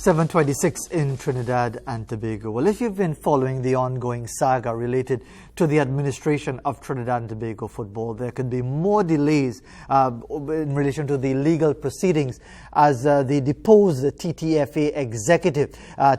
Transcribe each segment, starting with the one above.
7:26 in Trinidad and Tobago. Well, if you've been following the ongoing saga related to the administration of Trinidad and Tobago football, there could be more delays in relation to the legal proceedings as the deposed TTFA executive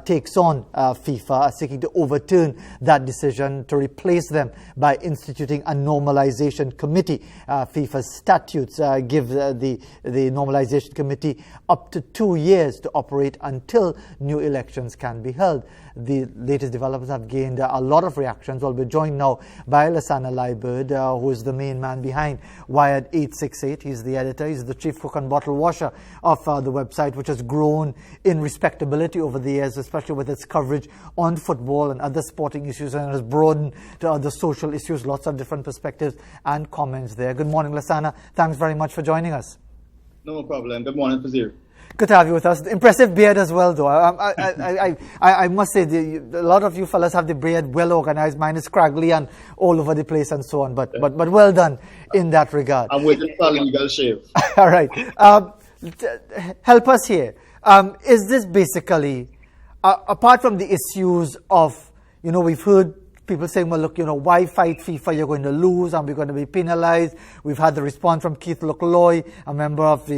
takes on FIFA, seeking to overturn that decision to replace them by instituting a normalisation committee. FIFA's statutes give the normalisation committee up to 2 years to operate until new elections can be held. The latest developments have gained a lot of reactions. Well, we're joined now by Lasana Liburd, who is the main man behind Wired868. He's the editor, he's the chief cook and bottle washer of the website, which has grown in respectability over the years, especially with its coverage on football and other sporting issues, and has broadened to other social issues. Lots of different perspectives and comments there. Good morning, Lasana. Thanks very much for joining us. No problem. Good morning, Fazeer. Good to have you with us. Impressive beard as well, though. I must say, a lot of you fellas have the beard well organized. Mine is scraggly and all over the place and so on. But well done in that regard. I'm waiting for a legal shave. All right. Help us here. Is this basically, apart from the issues of, we've heard people saying, well, look, why fight FIFA? You're going to lose and we're going to be penalized. We've had the response from Keith Lookloy, a member of the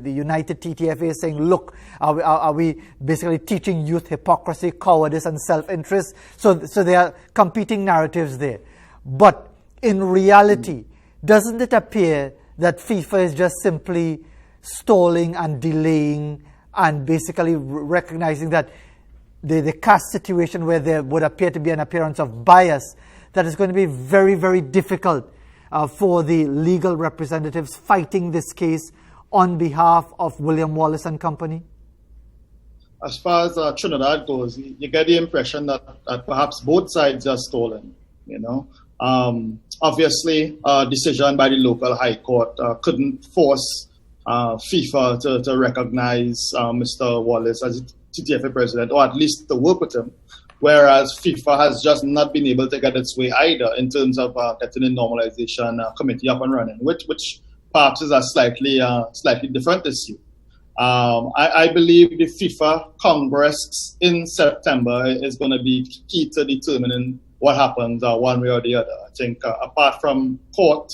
United TTFA, saying, look, are we basically teaching youth hypocrisy, cowardice, and self-interest? So there are competing narratives there. But in reality, doesn't it appear that FIFA is just simply stalling and delaying and basically recognizing that the cast situation where there would appear to be an appearance of bias, that is going to be very, very difficult for the legal representatives fighting this case on behalf of William Wallace and Company? As far as Trinidad goes, you get the impression that perhaps both sides are stolen. Obviously, a decision by the local high court couldn't force FIFA to recognize Mr. Wallace as TTFA president, or at least to work with him, whereas FIFA has just not been able to get its way either in terms of getting the normalization committee up and running, which perhaps is a slightly different issue. I believe the FIFA Congress in September is going to be key to determining what happens one way or the other. I think apart from court,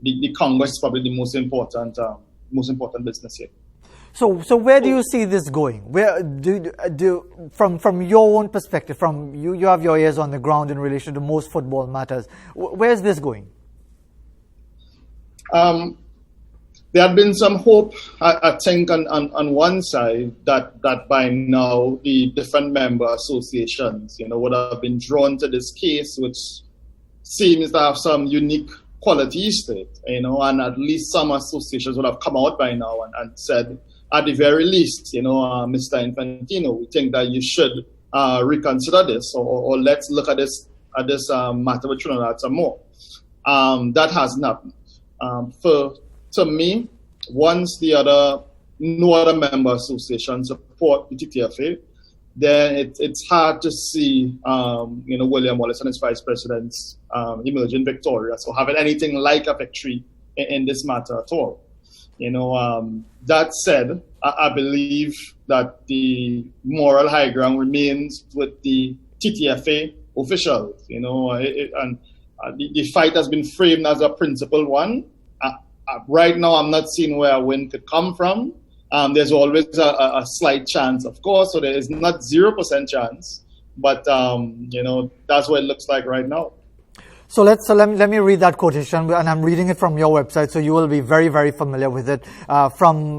the Congress is probably the most important business here. So where do you see this going? Where from your own perspective, from you have your ears on the ground in relation to most football matters. Where is this going? There have been some hope, I think, on one side that by now the different member associations, would have been drawn to this case, which seems to have some unique qualities to it, and at least some associations would have come out by now and said, at the very least, Mr. Infantino, we think that you should reconsider this, or let's look at this matter with Trinidad some more. That hasn't happened. To me, once no other member association support the TTFA, then it's hard to see William Wallace and his vice presidents emerging victorious or having anything like a victory in this matter at all. That said, I believe that the moral high ground remains with the TTFA officials, and the fight has been framed as a principled one. Right now, I'm not seeing where a win could come from. There's always a slight chance, of course, so there is not 0% chance, but that's what it looks like right now. So let me read that quotation, and I'm reading it from your website, so you will be very, very familiar with it, from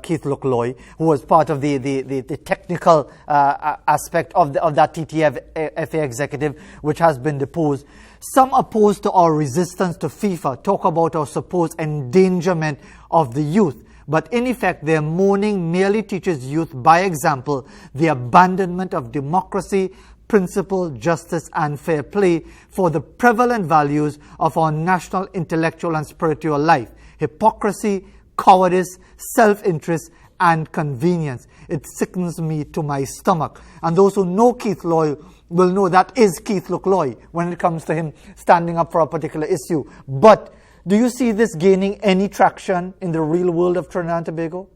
Keith Lookloy, who was part of the technical aspect of that TTFA executive, which has been deposed. Some opposed to our resistance to FIFA talk about our supposed endangerment of the youth. But in effect, their mourning merely teaches youth by example the abandonment of democracy, principle, justice, and fair play for the prevalent values of our national intellectual and spiritual life: hypocrisy, cowardice, self-interest, and convenience. It sickens me to my stomach. And those who know Keith Loy will know that is Keith Lookloy when it comes to him standing up for a particular issue. But do you see this gaining any traction in the real world of Trinidad and Tobago?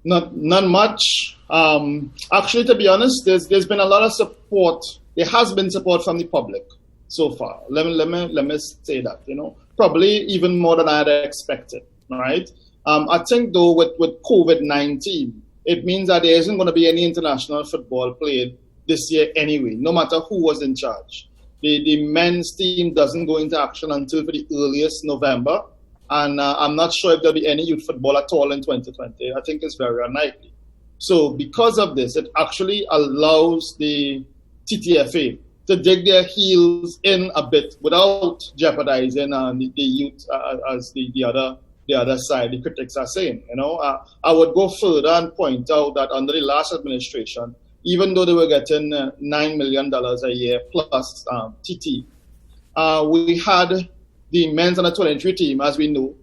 Not much. Actually, to be honest, there's been a lot of support. There has been support from the public so far. Let me say that. Probably even more than I had expected. Right. I think though with COVID-19, it means that there isn't going to be any international football played this year anyway, no matter who was in charge. The men's team doesn't go into action until for the earliest November. And I'm not sure if there'll be any youth football at all in 2020. I think it's very unlikely. So because of this, it actually allows the TTFA to dig their heels in a bit without jeopardizing the youth as the other side, the critics are saying. I would go further and point out that under the last administration, even though they were getting $9 million a year plus TT, we had the men's under 23 team, as we know,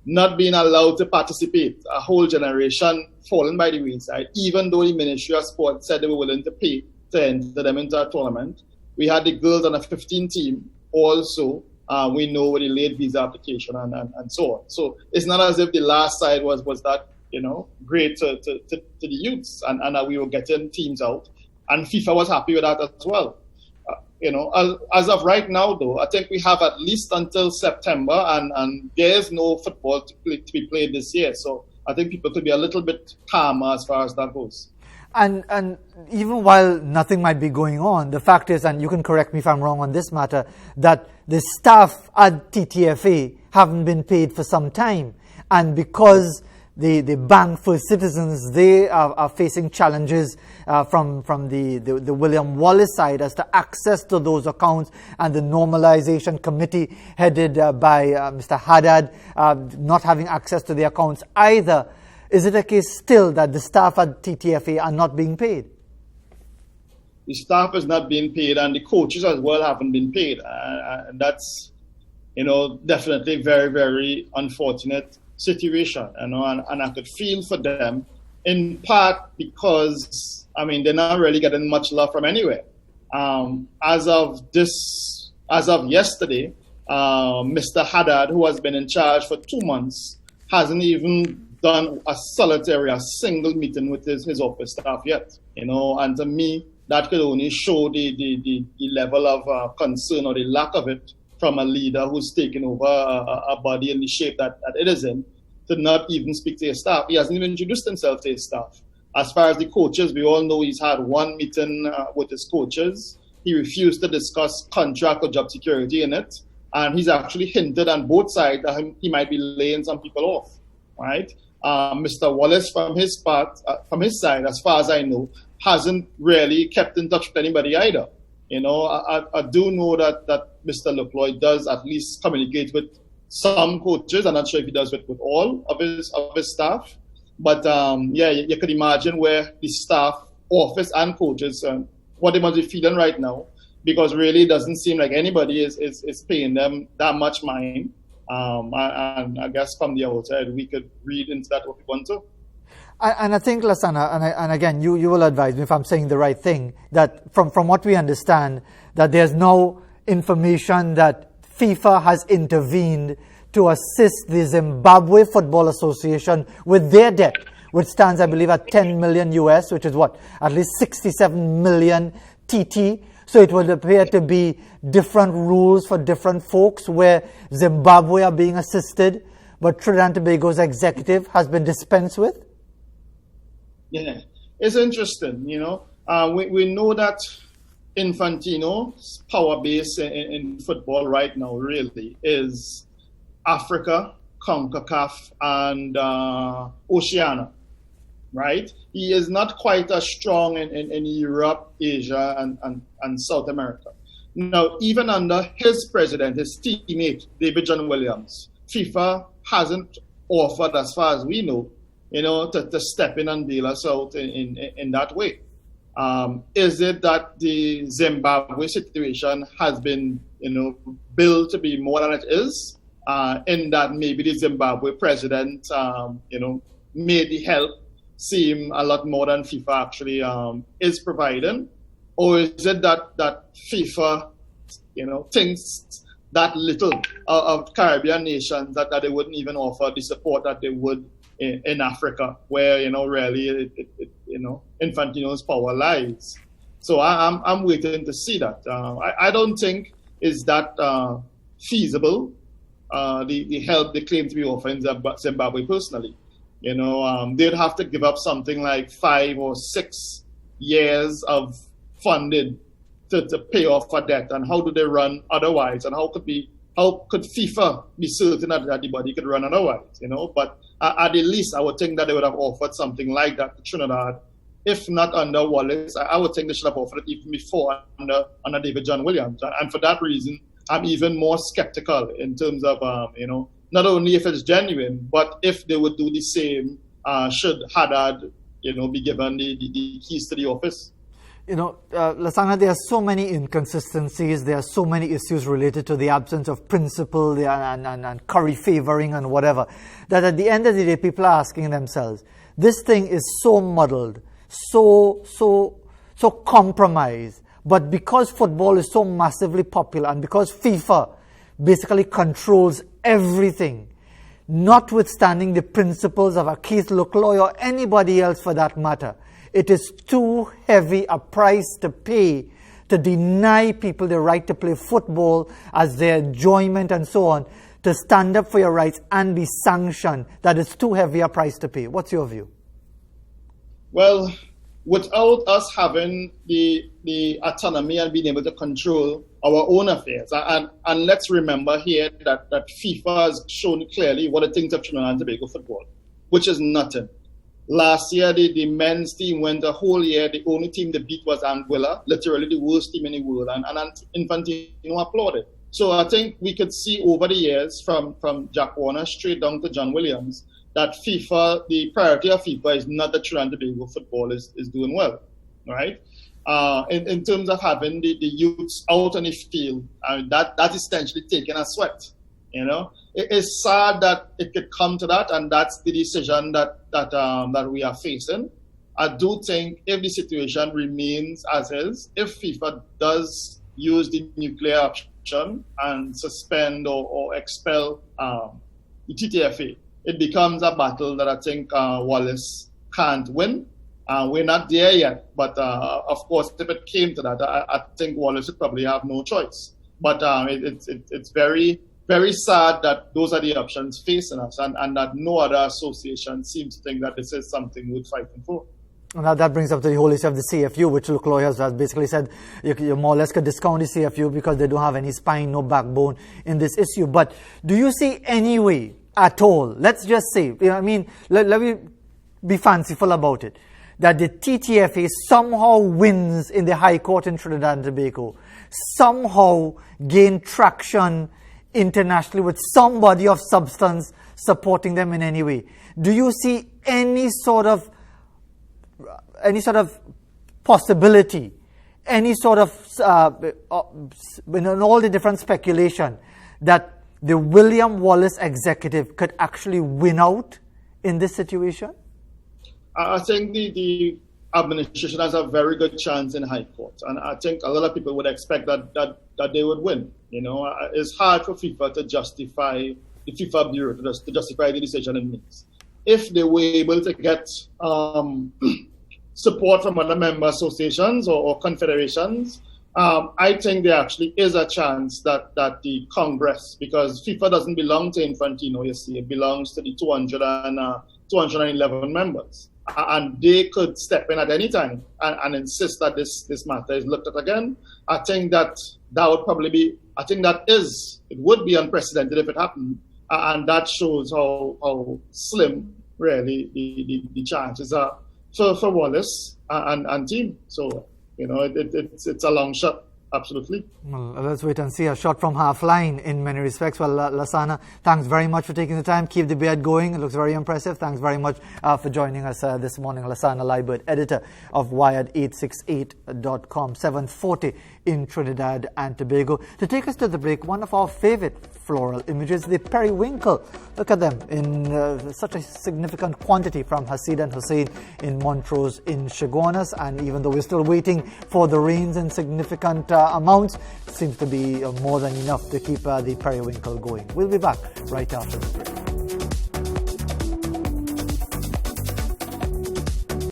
not being allowed to participate. A whole generation fallen by the wayside, even though the Ministry of Sport said they were willing to pay to enter them into a tournament. We had the girls under 15 team also. We know with the late visa application and so on. So it's not as if the last side was that great to the youths, and we were getting teams out, and FIFA was happy with that as well. As of right now, though, I think we have at least until September, and there is no football to be played this year. So I think people could be a little bit calmer as far as that goes. And even while nothing might be going on, the fact is, and you can correct me if I'm wrong on this matter, that the staff at TTFA haven't been paid for some time. And because the Bank for Citizens, they are facing challenges from the William Wallace side as to access to those accounts, and the normalisation committee headed by Mr. Haddad not having access to the accounts either. Is it a case still that the staff at TTFA are not being paid? The staff is not being paid, and the coaches as well haven't been paid. And that's, definitely very, very unfortunate situation, and I could feel for them, in part because, they're not really getting much love from anywhere. As of yesterday, Mr. Haddad, who has been in charge for 2 months, hasn't even done a single meeting with his office staff yet. And to me, that could only show the level of concern, or the lack of it, from a leader who's taken over a body in the shape that it is in, to not even speak to his staff. He hasn't even introduced himself to his staff. As far as the coaches, we all know he's had one meeting with his coaches. He refused to discuss contract or job security in it. And he's actually hinted on both sides that he might be laying some people off, right? Mr. Wallace, from his side, as far as I know, hasn't really kept in touch with anybody either. I do know that Mr. LeCloy does at least communicate with some coaches. I'm not sure if he does it with all of his staff. But you could imagine where the staff, office, and coaches, what they must be feeling right now, because really it doesn't seem like anybody is paying them that much mind. And I guess from the outside, we could read into that what we want to. And I think, Lasana, and again, you will advise me if I'm saying the right thing, that from what we understand, that there's no information that FIFA has intervened to assist the Zimbabwe Football Association with their debt, which stands, I believe, at 10 million US, which is at least 67 million TT. So it would appear to be different rules for different folks, where Zimbabwe are being assisted, but Trinidad and Tobago's executive has been dispensed with. Yeah, it's interesting, we know that Infantino's power base in football right now really is Africa, CONCACAF, and Oceania, right? He is not quite as strong in Europe, Asia, and South America. Now, even under his president, his teammate, David John Williams, FIFA hasn't offered, as far as we know, to step in and bail us out in that way. Is it that the Zimbabwe situation has been, built to be more than it is? In that maybe the Zimbabwe president, made the help seem a lot more than FIFA actually is providing? Or is it that FIFA, thinks that little of Caribbean nations that they wouldn't even offer the support that they would in Africa, where really Infantino's power lies. So I'm waiting to see that. I don't think is that feasible. The help they claim to be offering Zimbabwe personally. They'd have to give up something like 5 or 6 years of funding to pay off for debt. And how do they run otherwise? And how could FIFA be certain that the body could run otherwise? But at the least, I would think that they would have offered something like that to Trinidad. If not under Wallace, I would think they should have offered it even before under David John Williams. And for that reason, I'm even more skeptical in terms of, not only if it's genuine, but if they would do the same, should Haddad, be given the keys to the office. Lasana, there are so many inconsistencies. There are so many issues related to the absence of principle and curry favoring and whatever, that at the end of the day, people are asking themselves, this thing is so muddled, so compromised. But because football is so massively popular and because FIFA basically controls everything, notwithstanding the principles of a Keith Lukloy or anybody else for that matter, it is too heavy a price to pay to deny people the right to play football as their enjoyment and so on, to stand up for your rights and be sanctioned. That is too heavy a price to pay. What's your view? Well, without us having the autonomy and being able to control our own affairs, and let's remember here that FIFA has shown clearly what it thinks of Trinidad and Tobago football, which is nothing. Last year, the men's team went a whole year. The only team they beat was Anguilla, literally the worst team in the world, and Infantino applauded. So I think we could see over the years, from Jack Warner straight down to John Williams, that FIFA, the priority of FIFA is not that Trinidad and Tobago football is doing well, right? In terms of having the youths out on the field, that is essentially taking a sweat, It is sad that it could come to that, and that's the decision that we are facing. I do think if the situation remains as is, if FIFA does use the nuclear option and suspend or expel the TTFA, it becomes a battle that I think Wallace can't win. We're not there yet, but of course, if it came to that, I think Wallace would probably have no choice. But it's very, very sad that those are the options facing us, and that no other association seems to think that this is something worth fighting for. Now that brings up to the whole issue of the CFU, which Lukloy has basically said you more or less could discount the CFU because they don't have any spine, no backbone in this issue. But do you see any way at all, let's just say, let me be fanciful about it, that the TTFA somehow wins in the High Court in Trinidad and Tobago, somehow gain traction internationally with somebody of substance supporting them in any way? Do you see any sort of possibility, any sort of in all the different speculation that the William Wallace executive could actually win out in this situation? I think the administration has a very good chance in High Court, and I think a lot of people would expect that they would win. It's hard for FIFA to justify, the FIFA Bureau to justify the decision it makes. If they were able to get support from other member associations or confederations, I think there actually is a chance that the Congress, because FIFA doesn't belong to Infantino, you see, it belongs to the 211 members. And they could step in at any time and insist that this matter is looked at again. I think that would probably be, it would be unprecedented if it happened. And that shows how slim, really, the chances are for Wallace and team. So, it's a long shot. Absolutely. Well, let's wait and see. A shot from half line in many respects. Well, Lasana, thanks very much for taking the time. Keep the beard going. It looks very impressive. Thanks very much for joining us this morning. Lasana Liburd, editor of Wired868.com, 7:40 in Trinidad and Tobago. To take us to the break, one of our favorite floral images, the periwinkle. Look at them in such a significant quantity from Hasid and Hussein in Montrose in Chaguanas. And even though we're still waiting for the rains in significant amounts, seems to be more than enough to keep the periwinkle going. We'll be back right after the break.